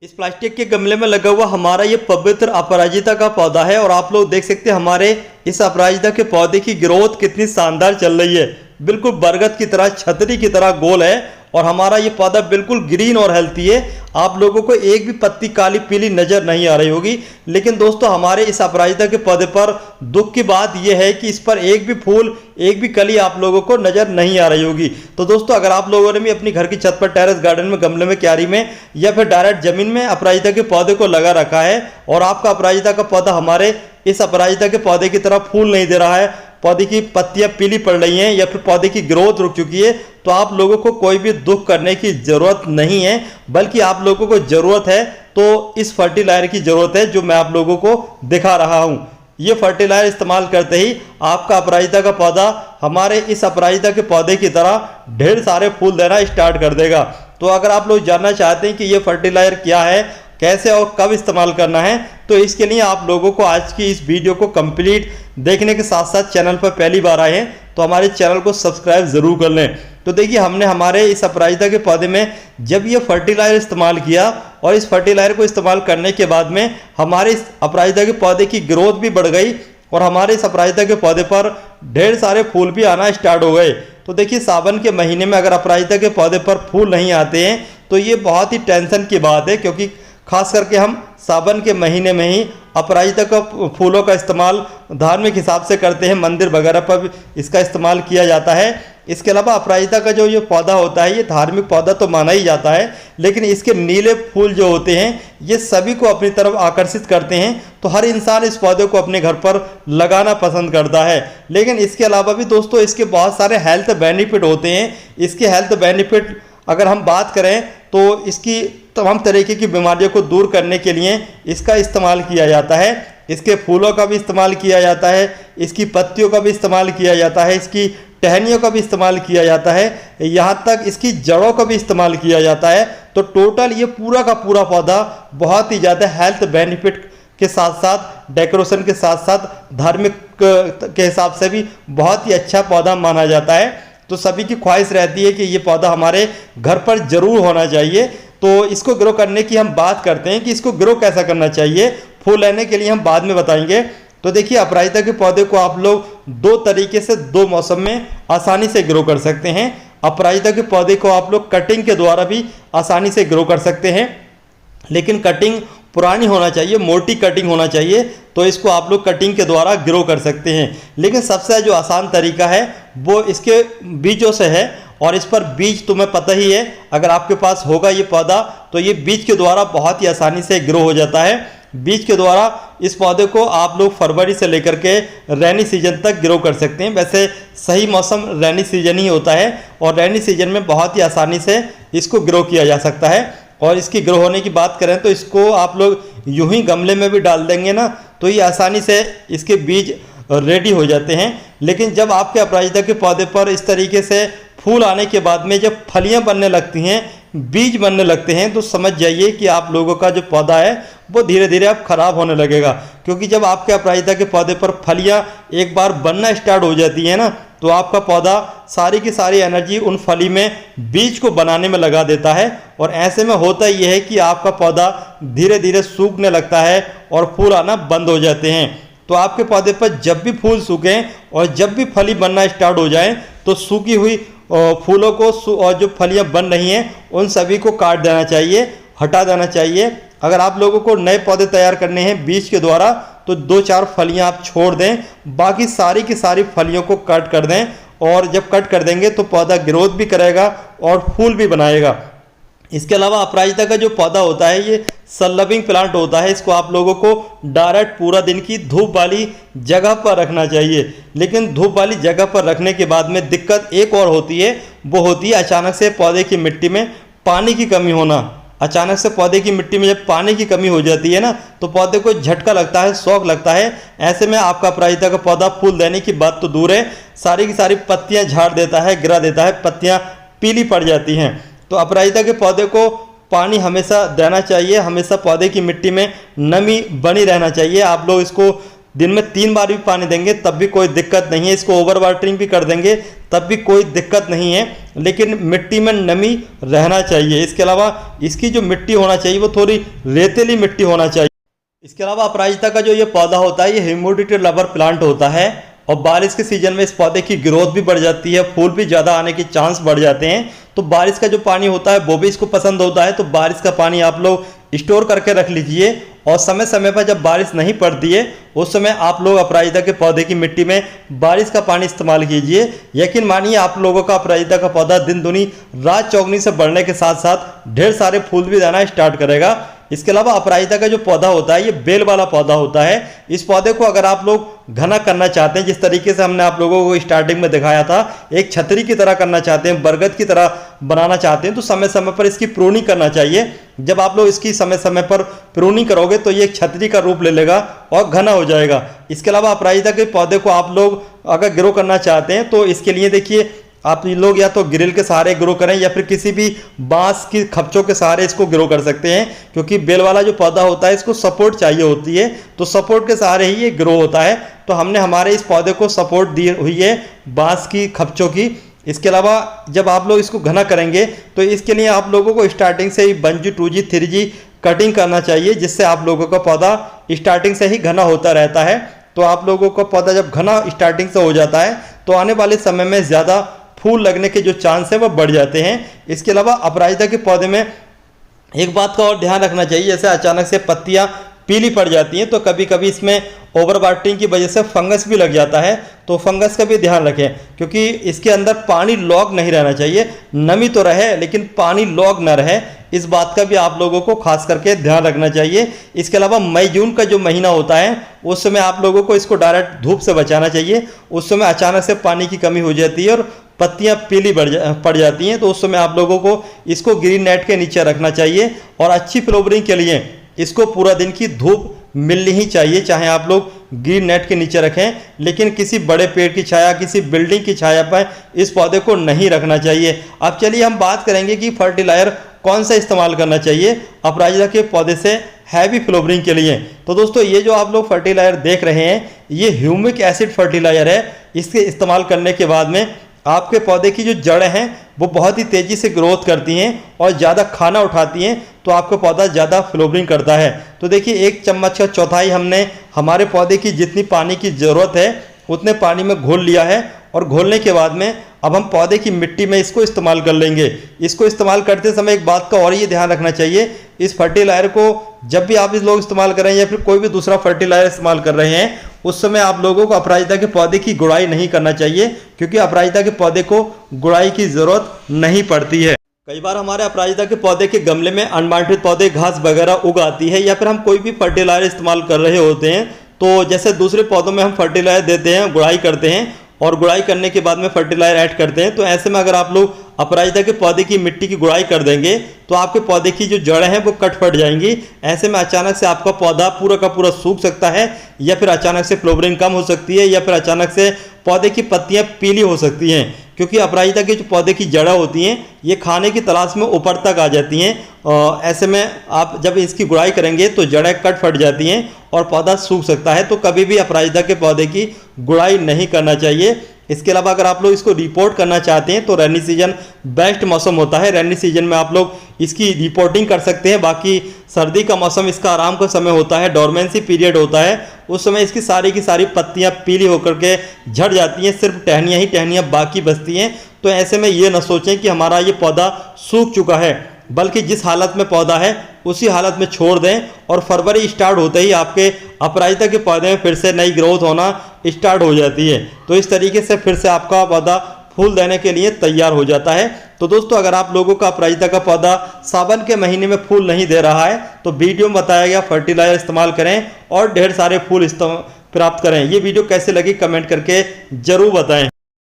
इस प्लास्टिक के गमले में लगा हुआ हमारा ये पवित्र अपराजिता का पौधा है और आप लोग देख सकते हैं हमारे इस अपराजिता के पौधे की ग्रोथ कितनी शानदार चल रही है। बिल्कुल बरगद की तरह, छतरी की तरह गोल है और हमारा ये पौधा बिल्कुल ग्रीन और हेल्थी है। आप लोगों को एक भी पत्ती काली पीली नजर नहीं आ रही होगी। लेकिन दोस्तों हमारे इस अपराजिता के पौधे पर दुख की बात यह है कि इस पर एक भी फूल, एक भी कली आप लोगों को नजर नहीं आ रही होगी। तो दोस्तों अगर आप लोगों ने भी अपनी घर की छत पर, टेरेस गार्डन में, गमले में, क्यारी में या फिर डायरेक्ट जमीन में अपराजिता के पौधे को लगा रखा है और आपका अपराजिता का पौधा हमारे इस अपराजिता के पौधे की तरह फूल नहीं दे रहा है, पौधे की पत्तियां पीली पड़ रही हैं या फिर पौधे की ग्रोथ रुक चुकी है, तो आप लोगों को कोई भी दुख करने की जरूरत नहीं है। बल्कि आप लोगों को जरूरत है तो इस फर्टिलाइजर की जरूरत है जो मैं आप लोगों को दिखा रहा हूं। ये फर्टिलाइजर इस्तेमाल करते ही आपका अपराजिता का पौधा हमारे इस अपराजिता के पौधे की तरह ढेर सारे फूल देना स्टार्ट कर देगा। तो अगर आप लोग जानना चाहते हैं कि ये फर्टिलाइजर क्या है, कैसे और कब इस्तेमाल करना है, तो इसके लिए आप लोगों को आज की इस वीडियो को कंप्लीट देखने के साथ साथ चैनल पर पहली बार आए हैं तो हमारे चैनल को सब्सक्राइब जरूर कर लें। तो देखिए हमने हमारे इस अपराजिता के पौधे में जब ये फर्टिलाइजर इस्तेमाल किया और इस फर्टिलाइजर को इस्तेमाल करने के बाद में हमारे इस अपराजिता के पौधे की ग्रोथ भी बढ़ गई और हमारे इस अपराजिता के पौधे पर ढेर सारे फूल भी आना स्टार्ट हो गए। तो देखिए सावन के महीने में अगर अपराजिता के पौधे पर फूल नहीं आते हैं तो ये बहुत ही टेंशन की बात है, क्योंकि खास करके हम सावन के महीने में ही अपराजिता का फूलों का इस्तेमाल धार्मिक हिसाब से करते हैं, मंदिर वगैरह पर भी इसका इस्तेमाल किया जाता है। इसके अलावा अपराजिता का जो ये पौधा होता है ये धार्मिक पौधा तो माना ही जाता है, लेकिन इसके नीले फूल जो होते हैं ये सभी को अपनी तरफ आकर्षित करते हैं। तो हर इंसान इस पौधे को अपने घर पर लगाना पसंद करता है। लेकिन इसके अलावा भी दोस्तों इसके बहुत सारे हेल्थ बेनिफिट होते हैं। इसके हेल्थ बेनिफिट अगर हम बात करें तो इसकी तमाम तरीके की बीमारियों को दूर करने के लिए इसका इस्तेमाल किया जाता है। इसके फूलों का भी इस्तेमाल किया जाता है, इसकी पत्तियों का भी इस्तेमाल किया जाता है, इसकी टहनियों का भी इस्तेमाल किया जाता है, यहाँ तक इसकी जड़ों का भी इस्तेमाल किया जाता है। तो टोटल ये पूरा का पूरा पौधा बहुत ही ज़्यादा हेल्थ बेनिफिट के साथ साथ, डेकोरेशन के साथ साथ, धार्मिक के हिसाब से भी बहुत ही अच्छा पौधा माना जाता है। तो सभी की ख्वाहिश रहती है कि ये पौधा हमारे घर पर जरूर होना चाहिए। तो इसको ग्रो करने की हम बात करते हैं कि इसको ग्रो कैसा करना चाहिए, फूल लेने के लिए हम बाद में बताएंगे। तो देखिए अपराजिता के पौधे को आप लोग दो तरीके से, दो मौसम में आसानी से ग्रो कर सकते हैं। अपराजिता के पौधे को आप लोग कटिंग के द्वारा भी आसानी से ग्रो कर सकते हैं, लेकिन कटिंग पुरानी होना चाहिए, मोटी कटिंग होना चाहिए, तो इसको आप लोग कटिंग के द्वारा ग्रो कर सकते हैं। लेकिन सबसे जो आसान तरीका है वो इसके बीजों से है और इस पर बीज तुम्हें पता ही है, अगर आपके पास होगा ये पौधा तो ये बीज के द्वारा बहुत ही आसानी से ग्रो हो जाता है। बीज के द्वारा इस पौधे को आप लोग फरवरी से लेकर के रैनी सीजन तक ग्रो कर सकते हैं। वैसे सही मौसम रैनी सीजन ही होता है और रैनी सीजन में बहुत ही आसानी से इसको ग्रो किया जा सकता है। और इसकी ग्रो होने की बात करें तो इसको आप लोग यूं ही गमले में भी डाल देंगे ना तो ये आसानी से इसके बीज रेडी हो जाते हैं। लेकिन जब आपके अपराजिता के पौधे पर इस तरीके से फूल आने के बाद में जब फलियां बनने लगती हैं, बीज बनने लगते हैं, तो समझ जाइए कि आप लोगों का जो पौधा है वो धीरे धीरे अब खराब होने लगेगा। क्योंकि जब आपके अपराजिता के पौधे पर फलियां एक बार बनना स्टार्ट हो जाती है ना तो आपका पौधा सारी की सारी एनर्जी उन फली में बीज को बनाने में लगा देता है और ऐसे में होता यह है कि आपका पौधा धीरे धीरे सूखने लगता है और फूल आना बंद हो जाते हैं। तो आपके पौधे पर जब भी फूल सूखें और जब भी फली बनना स्टार्ट हो जाए तो सूखी हुई फूलों को और जो फलियां बन रही हैं उन सभी को काट देना चाहिए, हटा देना चाहिए। अगर आप लोगों को नए पौधे तैयार करने हैं बीज के द्वारा तो 2-4 फलियां आप छोड़ दें, बाकी सारी की सारी फलियों को कट कर दें और जब कट कर देंगे तो पौधा ग्रोथ भी करेगा और फूल भी बनाएगा। इसके अलावा अपराजिता का जो पौधा होता है ये सन लविंग प्लांट होता है। इसको आप लोगों को डायरेक्ट पूरा दिन की धूप वाली जगह पर रखना चाहिए। लेकिन धूप वाली जगह पर रखने के बाद में दिक्कत एक और होती है, वो होती है अचानक से पौधे की मिट्टी में पानी की कमी होना। अचानक से पौधे की मिट्टी में जब पानी की कमी हो जाती है ना तो पौधे को झटका लगता है, शॉक लगता है। ऐसे में आपका अपराजिता का पौधा फूल देने की बात तो दूर है, सारी की सारी पत्तियां झाड़ देता है, गिरा देता है, पत्तियां पीली पड़ जाती हैं। तो अपराजिता के पौधे को पानी हमेशा देना चाहिए, हमेशा पौधे की मिट्टी में नमी बनी रहना चाहिए। आप लोग इसको दिन में 3 बार भी पानी देंगे तब भी कोई दिक्कत नहीं है। इसको ओवर वाटरिंग भी कर देंगे तब भी कोई दिक्कत नहीं है, लेकिन मिट्टी में नमी रहना चाहिए। इसके अलावा इसकी जो मिट्टी होना चाहिए वो थोड़ी रेतीली मिट्टी होना चाहिए। इसके अलावा अपराजिता का जो ये पौधा होता है ये ह्यूमिडिटी लवर प्लांट होता है और बारिश के सीजन में इस पौधे की ग्रोथ भी बढ़ जाती है, फूल भी ज़्यादा आने के चांस बढ़ जाते हैं। तो बारिश का जो पानी होता है वो भी इसको पसंद होता है। तो बारिश का पानी आप लोग स्टोर करके रख लीजिए और समय समय पर जब बारिश नहीं पड़ती है उस समय आप लोग अपराजिता के पौधे की मिट्टी में बारिश का पानी इस्तेमाल कीजिए। यकीन मानिए आप लोगों का अपराजिता का पौधा दिन दुनी रात चौगनी से बढ़ने के साथ साथ ढेर सारे फूल भी देना स्टार्ट करेगा। इसके अलावा अपराजिता का जो पौधा होता है ये बेल वाला पौधा होता है। इस पौधे को अगर आप लोग घना करना चाहते हैं, जिस तरीके से हमने आप लोगों को स्टार्टिंग में दिखाया था, एक छतरी की तरह करना चाहते हैं, बरगद की तरह बनाना चाहते हैं, तो समय समय पर इसकी प्रूनिंग करना चाहिए। जब आप लोग इसकी समय समय पर प्रूनिंग करोगे तो ये एक छतरी का रूप ले लेगा और घना हो जाएगा। इसके अलावा अपराजिता के पौधे को आप लोग अगर ग्रो करना चाहते हैं तो इसके लिए देखिए आप लोग या तो ग्रिल के सहारे ग्रो करें या फिर किसी भी बांस की खपचों के सहारे इसको ग्रो कर सकते हैं, क्योंकि बेल वाला जो पौधा होता है इसको सपोर्ट चाहिए होती है, तो सपोर्ट के सहारे ही ये ग्रो होता है। तो हमने हमारे इस पौधे को सपोर्ट दी हुई है बांस की खपचों की। इसके अलावा जब आप लोग इसको घना करेंगे तो इसके लिए आप लोगों को स्टार्टिंग से ही 1G 2G 3G कटिंग करना चाहिए, जिससे आप लोगों का पौधा स्टार्टिंग से ही घना होता रहता है। तो आप लोगों का पौधा जब घना स्टार्टिंग से हो जाता है तो आने वाले समय में ज़्यादा फूल लगने के जो चांस है वो बढ़ जाते हैं। इसके अलावा अपराजिता के पौधे में एक बात का और ध्यान रखना चाहिए, जैसे अचानक से पत्तियां पीली पड़ जाती हैं तो कभी कभी इसमें ओवर वाटरिंग की वजह से फंगस भी लग जाता है, तो फंगस का भी ध्यान रखें, क्योंकि इसके अंदर पानी लॉक नहीं रहना चाहिए। नमी तो रहे लेकिन पानी लॉक ना रहे, इस बात का भी आप लोगों को खास करके ध्यान रखना चाहिए। इसके अलावा मई जून का जो महीना होता है उस समय आप लोगों को इसको डायरेक्ट धूप से बचाना चाहिए। उस समय अचानक से पानी की कमी हो जाती है और पत्तियां पीली पड़ जाती हैं, तो उस समय आप लोगों को इसको ग्रीन नेट के नीचे रखना चाहिए। और अच्छी फ्लावरिंग के लिए इसको पूरा दिन की धूप मिलनी ही चाहिए, चाहे आप लोग ग्रीन नेट के नीचे रखें, लेकिन किसी बड़े पेड़ की छाया, किसी बिल्डिंग की छाया पर इस पौधे को नहीं रखना चाहिए। अब चलिए हम बात करेंगे कि फर्टिलाइजर कौन सा इस्तेमाल करना चाहिए अपराजिता के पौधे से हैवी फ्लावरिंग के लिए। तो दोस्तों ये जो आप लोग फर्टिलाइजर देख रहे हैं ये ह्यूमिक एसिड फर्टिलाइजर है। इसके इस्तेमाल करने के बाद में आपके पौधे की जो जड़ें हैं वो बहुत ही तेज़ी से ग्रोथ करती हैं और ज़्यादा खाना उठाती हैं, तो आपका पौधा ज़्यादा फ्लावरिंग करता है। तो देखिए 1 चम्मच का चौथाई हमने हमारे पौधे की जितनी पानी की ज़रूरत है उतने पानी में घोल लिया है, और घोलने के बाद में अब हम पौधे की मिट्टी में इसको इस्तेमाल कर लेंगे। इसको इस्तेमाल करते समय एक बात का और ये ध्यान रखना चाहिए, इस फर्टिलाइजर को जब भी आप इस लोग इस्तेमाल कर रहे हैं या फिर कोई भी दूसरा फर्टिलाइजर इस्तेमाल कर रहे हैं उस समय आप लोगों को अपराजिता के पौधे की गुड़ाई नहीं करना चाहिए, क्योंकि अपराजिता के पौधे को गुड़ाई की ज़रूरत नहीं पड़ती है। कई बार हमारे अपराजिता के पौधे के गमले में अनवांटेड पौधे घास वगैरह उग आती है, या फिर हम कोई भी फर्टिलाइजर इस्तेमाल कर रहे होते हैं, तो जैसे दूसरे पौधों में हम फर्टिलाइजर देते हैं, गुड़ाई करते हैं और गुड़ाई करने के बाद में फर्टिलाइजर ऐड करते हैं, तो ऐसे में अगर आप लोग अपराजिता के पौधे की मिट्टी की गुड़ाई कर देंगे तो आपके पौधे की जो जड़ें हैं वो कट फट जाएंगी। ऐसे में अचानक से आपका पौधा पूरा का पूरा सूख सकता है, या फिर अचानक से फ्लावरिंग कम हो सकती है, या फिर अचानक से पौधे की पत्तियां पीली हो सकती हैं, क्योंकि अपराजिता के जो पौधे की जड़ें होती हैं ये खाने की तलाश में ऊपर तक आ जाती हैं। ऐसे में आप जब इसकी गुड़ाई करेंगे तो जड़ें कट फट जाती हैं और पौधा सूख सकता है, तो कभी भी अपराजिता के पौधे की गुड़ाई नहीं करना चाहिए। इसके अलावा अगर आप लोग इसको रिपोर्ट करना चाहते हैं तो रेनी सीजन बेस्ट मौसम होता है, रेनी सीजन में आप लोग इसकी रिपोर्टिंग कर सकते हैं। बाकी सर्दी का मौसम इसका आराम का समय होता है, डोरमेंसी पीरियड होता है, उस समय इसकी सारी की सारी पत्तियां पीली होकर के झड़ जाती हैं, सिर्फ टहनियाँ ही टहनियाँ बाकी बचती हैं। तो ऐसे में ये न सोचें कि हमारा ये पौधा सूख चुका है, बल्कि जिस हालत में पौधा है उसी हालत में छोड़ दें, और फरवरी स्टार्ट होते ही आपके अपराजिता के पौधे में फिर से नई ग्रोथ होना स्टार्ट हो जाती है। तो इस तरीके से फिर से आपका पौधा फूल देने के लिए तैयार हो जाता है। तो दोस्तों अगर आप लोगों का अपराजिता का पौधा सावन के महीने में फूल नहीं दे रहा है तो वीडियो में बताया गया फर्टिलाइजर इस्तेमाल करें और ढेर सारे फूल प्राप्त करें। ये वीडियो कैसे लगी कमेंट करके ज़रूर बताएं।